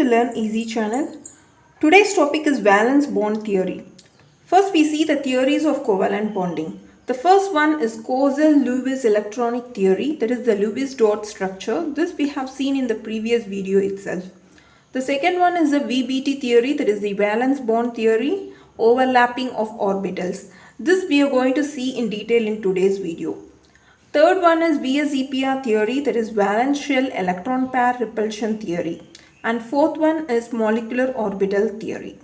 Learn Easy channel. Today's topic is valence bond theory. First we see the theories of covalent bonding. The first one is Kozal-Lewis electronic theory, that is the Lewis dot structure. This we have seen in the previous video itself. The second one is the VBT theory, that is the valence bond theory, overlapping of orbitals. This we are going to see in detail in today's video. Third one is VSEPR theory, that is valence shell electron pair repulsion theory. And fourth one is molecular orbital theory.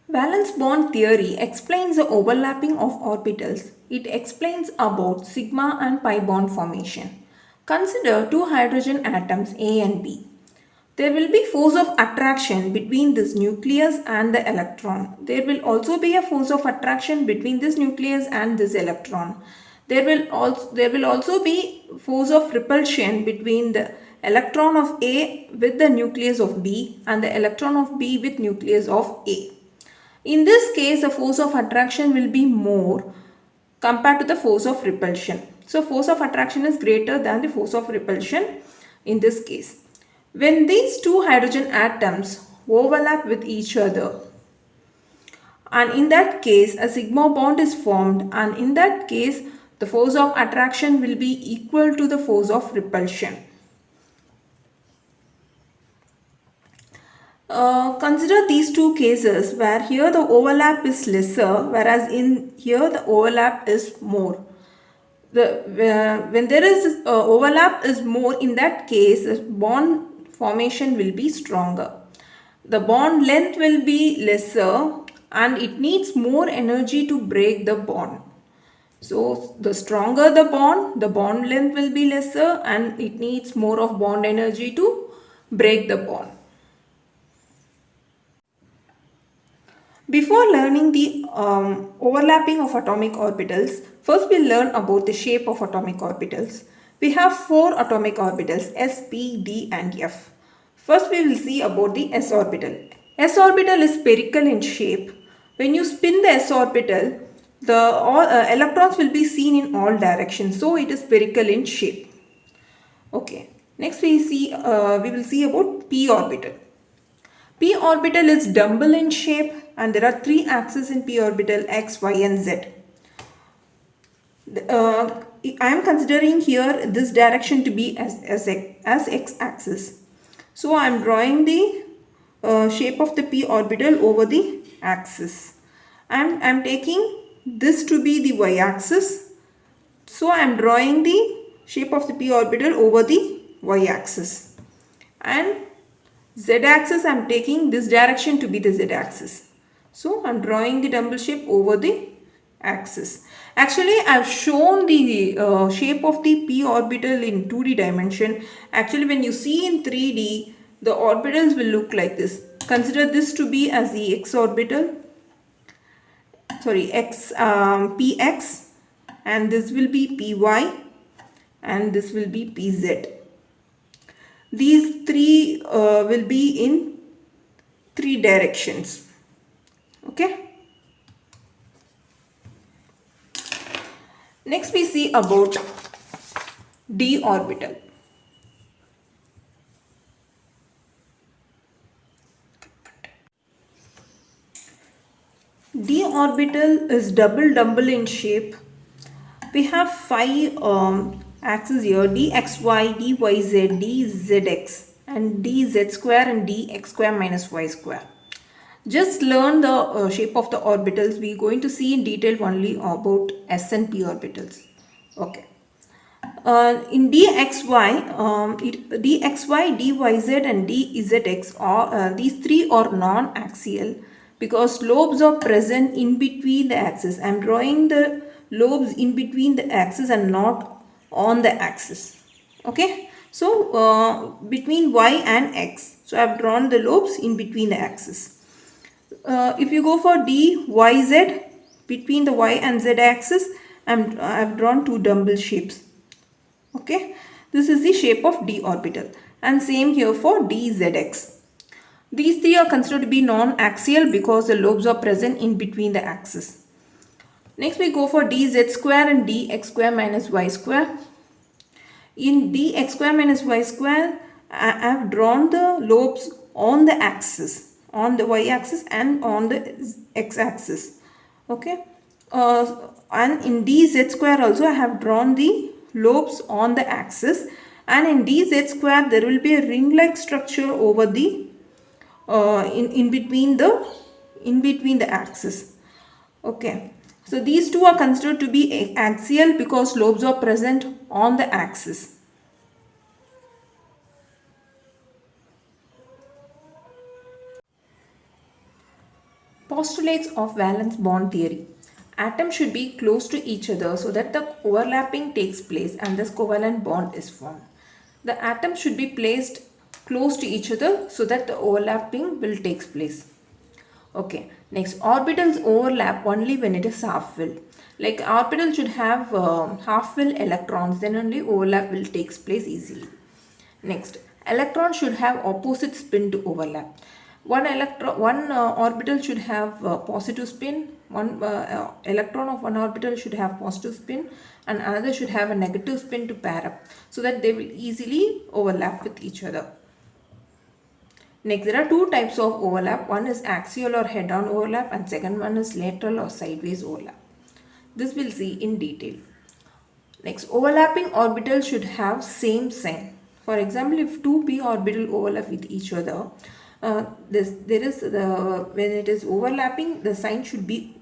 Valence bond theory explains the overlapping of orbitals. It explains about sigma and pi bond formation. Consider two hydrogen atoms A and B. There will be force of attraction between this nucleus and the electron. There will also be a force of attraction between this nucleus and this electron. There will also be force of repulsion between the electron of A with the nucleus of B and the electron of B with nucleus of A. In this case, the force of attraction will be more compared to the force of repulsion. So, force of attraction is greater than the force of repulsion in this case. When these two hydrogen atoms overlap with each other, and in that case a sigma bond is formed, and in that case the force of attraction will be equal to the force of repulsion. Consider these two cases where here the overlap is lesser, whereas in here the overlap is more. When there is overlap is more, in that case the bond formation will be stronger. The bond length will be lesser and it needs more energy to break the bond. So the stronger the bond length will be lesser and it needs more of bond energy to break the bond. Before learning the overlapping of atomic orbitals, first we'll learn about the shape of atomic orbitals. We have four atomic orbitals, s, p, d and f. First we will see about the s orbital. S orbital is spherical in shape. When you spin the s orbital, the electrons will be seen in all directions. So it is spherical in shape. Okay. Next we will see about p orbital. P orbital is dumbbell in shape and there are three axes in p orbital, x, y and z. I am considering here this direction to be as x axis. So I am drawing the shape of the p orbital over the axis. And I am taking this to be the y axis. So I am drawing the shape of the p orbital over the y axis. And z axis, I am taking this direction to be the z axis. So I am drawing the dumbbell shape over the axis. Actually, I have shown the shape of the p orbital in 2D dimension. Actually, when you see in 3D, the orbitals will look like this. Consider this to be as the x orbital, px, and this will be py and this will be pz. These three will be in three directions. Okay. Next we see about d orbital. D orbital is double dumbbell in shape. We have five axes here, dxy, dyz, dzx and dz square and dx square minus y square. Just learn the shape of the orbitals. We are going to see in detail only about s and p orbitals. Okay. In dxy, dyz and dzx these three are non-axial because lobes are present in between the axis. I am drawing the lobes in between the axis and not on the axis. Okay. So between y and x. So I have drawn the lobes in between the axis. If you go for dyz, between the y and z axis, I have drawn two dumbbell shapes. Okay, this is the shape of d orbital, and same here for dzx. These three are considered to be non-axial because the lobes are present in between the axis. Next we go for dz square and dx square minus y square. In dx square minus y square, I have drawn the lobes on the axis, on the y axis and on the x axis. Okay. And in dz square also I have drawn the lobes on the axis, and in dz square there will be a ring like structure over the in between the axis. Okay. So these two are considered to be axial because lobes are present on the axis. Postulates of valence bond theory. Atoms should be close to each other so that the overlapping takes place and thus covalent bond is formed. The atoms should be placed close to each other so that the overlapping will take place. Okay, next, orbitals overlap only when it is half filled. Like orbital should have half filled electrons, then only overlap will take place easily. Next, electron should have opposite spin to overlap. One orbital should have positive spin. One electron of one orbital should have positive spin, and another should have a negative spin to pair up, so that they will easily overlap with each other. Next, there are two types of overlap. One is axial or head-on overlap, and second one is lateral or sideways overlap. This we'll see in detail. Next, overlapping orbitals should have same sign. For example, if two p orbital overlap with each other, when it is overlapping, the sign should be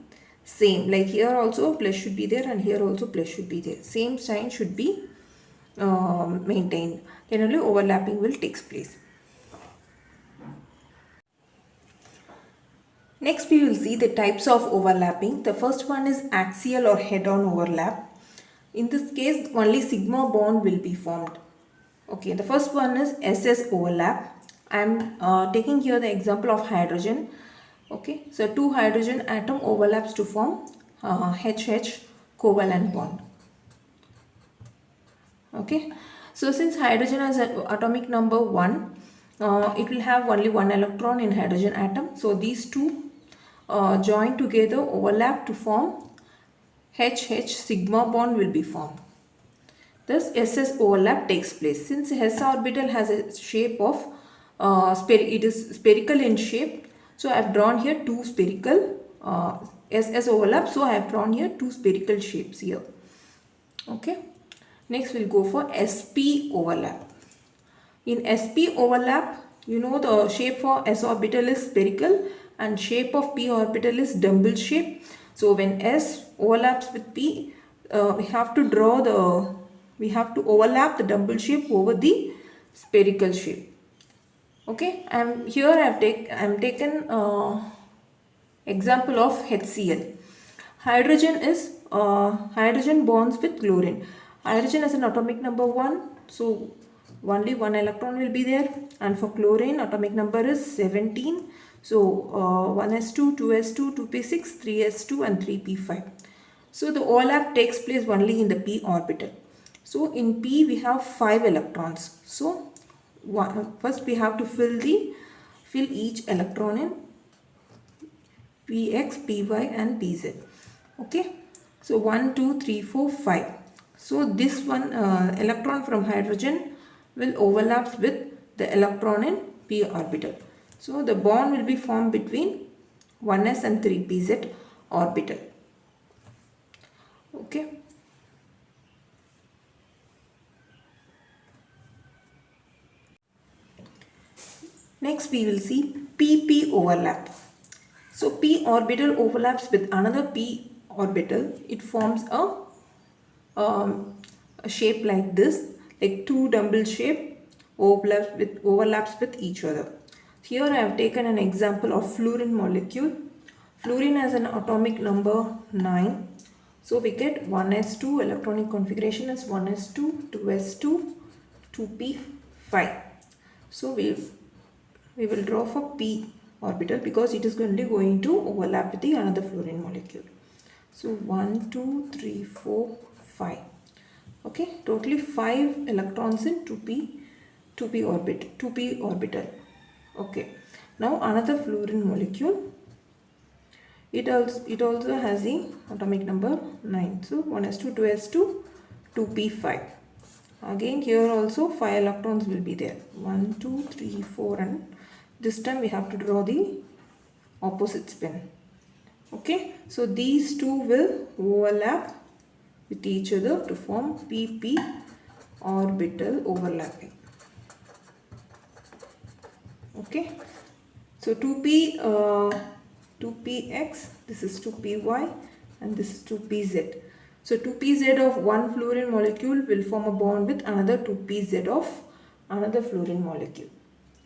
same. Like here also plus should be there, and here also plus should be there. Same sign should be maintained. Then only overlapping will take place. Next, we will see the types of overlapping. The first one is axial or head-on overlap. In this case, only sigma bond will be formed. Okay, the first one is SS overlap. I am taking here the example of hydrogen. Okay, so two hydrogen atom overlaps to form HH covalent bond. Okay, so since hydrogen has an atomic number 1, it will have only one electron in hydrogen atom. So these two join together, overlap to form HH sigma bond will be formed. Thus SS overlap takes place. Since S orbital has a shape of it is spherical in shape, so I have drawn here two spherical SS overlap. So I have drawn here two spherical shapes here. Okay. Next we'll go for SP overlap. In SP overlap, you know the shape for S orbital is spherical and shape of P orbital is dumbbell shape. So when S overlaps with P, we have to overlap the dumbbell shape over the spherical shape. Okay, and here I have taken example of HCl. Hydrogen bonds with chlorine. Hydrogen has an atomic number 1, so only one electron will be there, and for chlorine atomic number is 17. So 1s2, 2s2, 2p6, 3s2 and 3p5. So the overlap takes place only in the p orbital. So in p we have 5 electrons. So first we have to fill each electron in px, py and pz. Okay. So 1, 2, 3, 4, 5. So this one electron from hydrogen will overlaps with the electron in p orbital. So the bond will be formed between 1s and 3pz orbital. Okay. Next we will see pp overlap. So p orbital overlaps with another p orbital. It forms a shape like this, like two dumbbell shape overlaps with each other. Here I have taken an example of fluorine molecule. Fluorine has an atomic number 9. So we get 1s2, electronic configuration is 1s2, 2s2, 2p5. So we will draw for p orbital because it is going to overlap with the another fluorine molecule. So 1, 2, 3, 4, 5. Okay, totally 5 electrons in 2p orbital. Okay, now another fluorine molecule. It also has the atomic number 9. So 1s2, 2s2, 2p5. Again here also 5 electrons will be there. 1, 2, 3, 4, and this time we have to draw the opposite spin. Okay, so these two will overlap with each other to form pp orbital overlapping. Okay, so 2px, this is 2py, and this is 2pz. So 2pz of one fluorine molecule will form a bond with another 2pz of another fluorine molecule.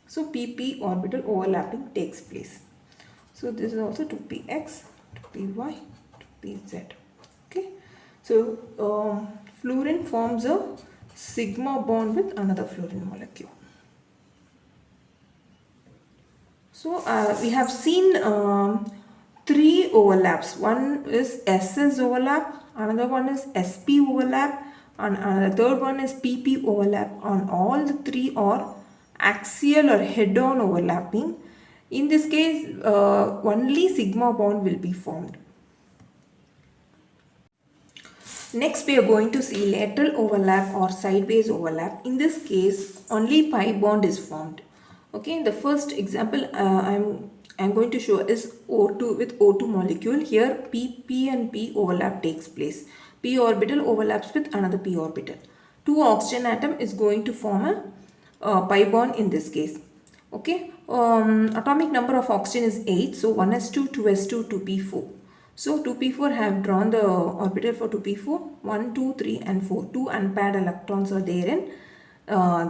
So pp orbital overlapping takes place. So this is also 2px, 2py, 2pz. Okay, so fluorine forms a sigma bond with another fluorine molecule. So we have seen three overlaps. One is SS overlap, another one is SP overlap, and the third one is PP overlap. On all the three are axial or head-on overlapping. In this case, only sigma bond will be formed. Next, we are going to see lateral overlap or sideways overlap. In this case, only pi bond is formed. Okay, the first example I'm going to show is O2 with O2 molecule. Here P and P overlap takes place. P orbital overlaps with another P orbital. Two oxygen atom is going to form a pi bond in this case. Okay, atomic number of oxygen is 8. So 1s2, 2s2, 2p4. So 2p4 have drawn the orbital for 2p4. 1, 2, 3 and 4. Two unpaired electrons are there in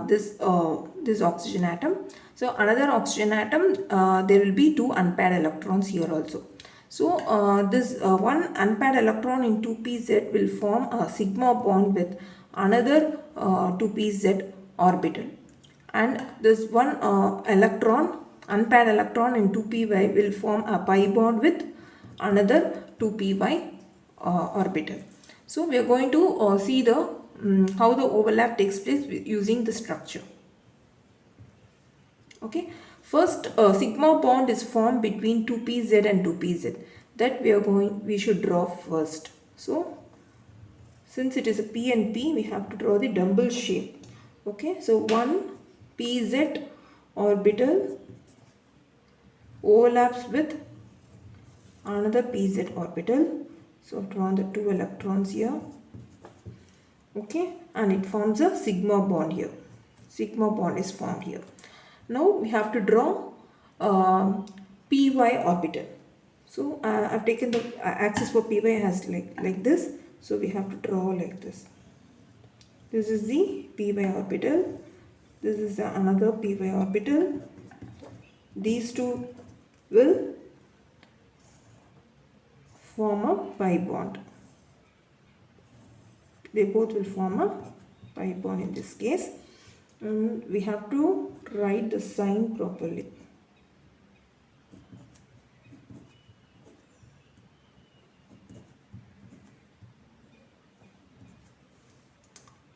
this oxygen atom. So another oxygen atom, there will be two unpaired electrons here also. So this one unpaired electron in 2pz will form a sigma bond with another 2pz orbital. And this one unpaired electron in 2py will form a pi bond with another 2py orbital. So we are going to see the how the overlap takes place using the structure. Okay, first sigma bond is formed between 2pz and 2pz. That we should draw first. So since it is a p and p, we have to draw the double shape. Okay, so one pz orbital overlaps with another pz orbital. So I've drawn the two electrons here. Okay, and it forms a sigma bond here. Sigma bond is formed here. Now we have to draw py orbital. So I've taken the axis for py as like this. So we have to draw like this. This is the py orbital. This is another py orbital. These two will form a pi bond. They both will form a pi bond in this case. We have to write the sign properly.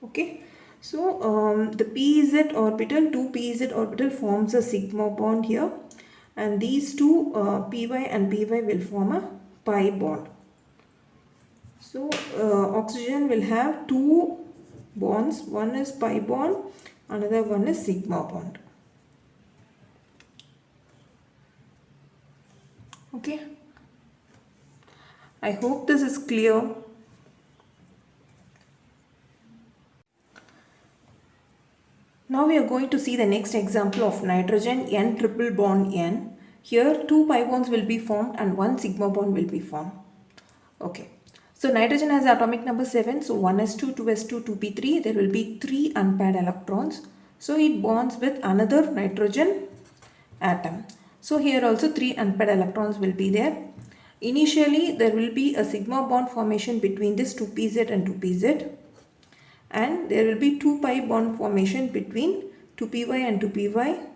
Okay, so the pz orbital, 2pz orbital forms a sigma bond here, and these two py and py will form a pi bond. So oxygen will have two bonds. One is pi bond, another one is sigma bond. Okay, I hope this is clear. Now we are going to see the next example of nitrogen N triple bond N. Here two pi bonds will be formed and one sigma bond will be formed. Okay. So nitrogen has atomic number 7. So 1s2, 2s2, 2p3. There will be 3 unpaired electrons. So it bonds with another nitrogen atom. So here also 3 unpaired electrons will be there. Initially there will be a sigma bond formation between this 2pz and 2pz. And there will be 2 pi bond formation between 2py and 2py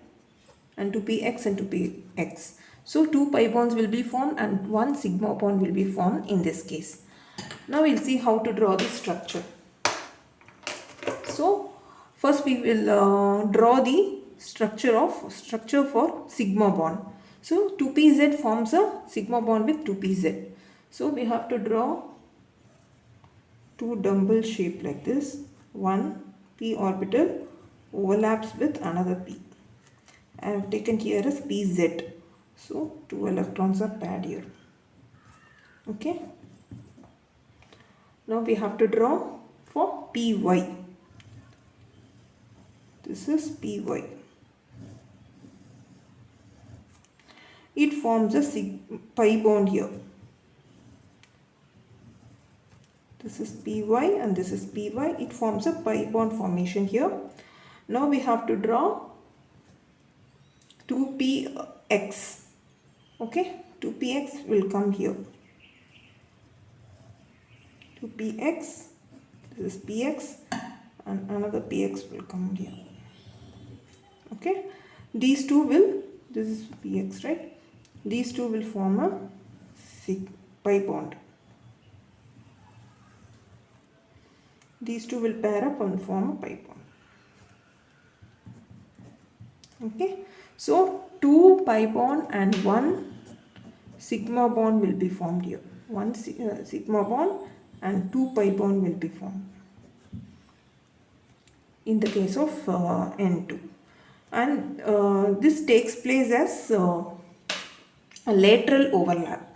and 2px and 2px. So 2 pi bonds will be formed and 1 sigma bond will be formed in this case. Now we'll see how to draw the structure. So first we will draw the structure for sigma bond. So 2pz forms a sigma bond with 2pz. So we have to draw two dumbbell shape like this. One p orbital overlaps with another p. I have taken here as pz. So two electrons are paired here. Okay. Now we have to draw for py. This is py. It forms a pi bond here. This is py and this is py. It forms a pi bond formation here. Now we have to draw 2px. Okay, 2px will come here. 2px, this is px, and another px will come here. Okay, these two will, this is px, right? These two will form a pi bond. These two will pair up and form a pi bond. Okay, so 2 pi bond and 1 sigma bond will be formed here. 1 sigma bond and 2 pi bond will be formed in the case of N2. And this takes place as a lateral overlap.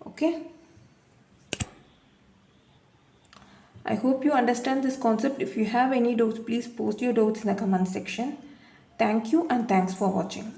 Okay. I hope you understand this concept. If you have any doubts, please post your doubts in the comment section. Thank you and thanks for watching.